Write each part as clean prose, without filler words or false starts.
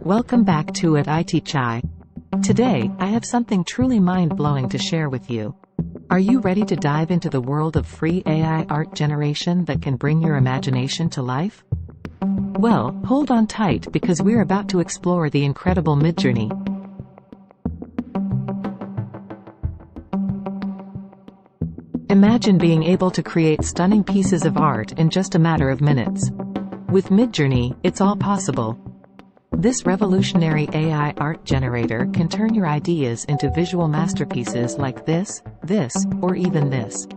Welcome back to At IT Chai. Today, I have something truly mind-blowing to share with you. Are you ready to dive into the world of free AI art generation that can bring your imagination to life? Well, hold on tight because we're about to explore the incredible Midjourney. Imagine being able to create stunning pieces of art in just a matter of minutes. With Midjourney, it's all possible. This revolutionary AI art generator can turn your ideas into visual masterpieces like this, or even this.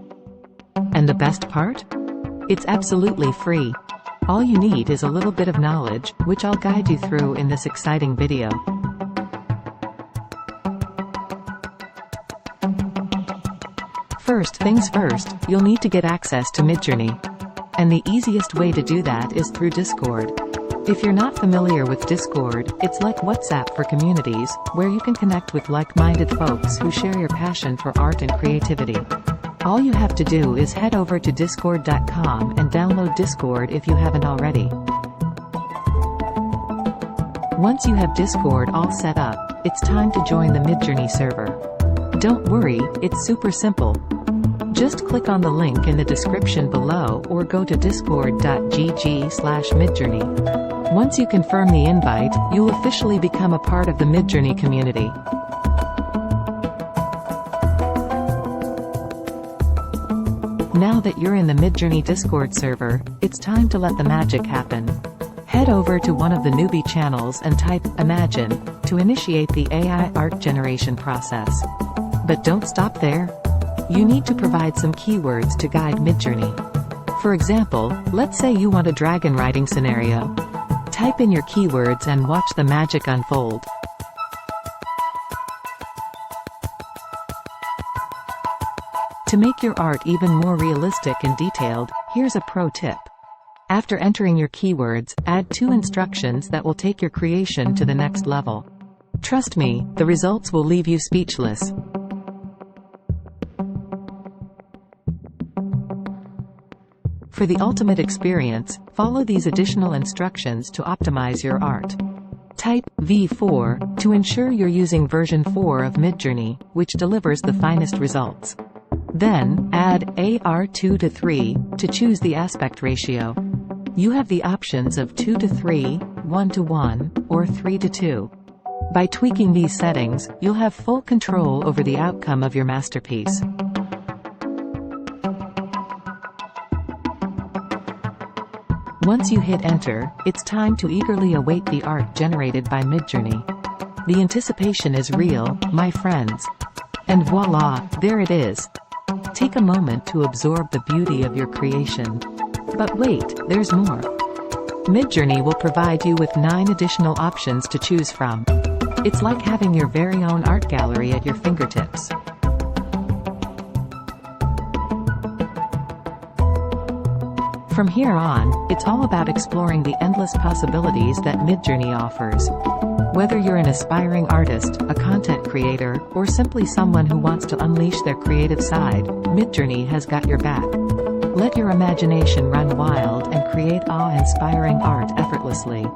And the best part? It's absolutely free. All you need is a little bit of knowledge, which I'll guide you through in this exciting video. First things first, you'll need to get access to Midjourney. And the easiest way to do that is through Discord. If you're not familiar with Discord, it's like WhatsApp for communities, where you can connect with like-minded folks who share your passion for art and creativity. All you have to do is head over to discord.com and download Discord if you haven't already. Once you have Discord all set up, it's time to join the Midjourney server. Don't worry, it's super simple. Just click on the link in the description below or go to discord.gg/Midjourney. Once you confirm the invite, you'll officially become a part of the Midjourney community. Now that you're in the Midjourney Discord server, it's time to let the magic happen. Head over to one of the newbie channels and type "Imagine" to initiate the AI art generation process. But don't stop there. You need to provide some keywords to guide Midjourney. For example, let's say you want a dragon riding scenario. Type in your keywords and watch the magic unfold. To make your art even more realistic and detailed, here's a pro tip. After entering your keywords, add 2 instructions that will take your creation to the next level. Trust me, the results will leave you speechless. For the ultimate experience, follow these additional instructions to optimize your art. Type V4 to ensure you're using version 4 of Midjourney, which delivers the finest results. Then, add AR2 to 3 to choose the aspect ratio. You have the options of 2 to 3, 1 to 1, or 3 to 2. By tweaking these settings, you'll have full control over the outcome of your masterpiece. Once you hit enter, it's time to eagerly await the art generated by Midjourney. The anticipation is real, my friends. And voila, there it is. Take a moment to absorb the beauty of your creation. But wait, there's more. Midjourney will provide you with 9 additional options to choose from. It's like having your very own art gallery at your fingertips. From here on, it's all about exploring the endless possibilities that Midjourney offers. Whether you're an aspiring artist, a content creator, or simply someone who wants to unleash their creative side, Midjourney has got your back. Let your imagination run wild and create awe-inspiring art effortlessly.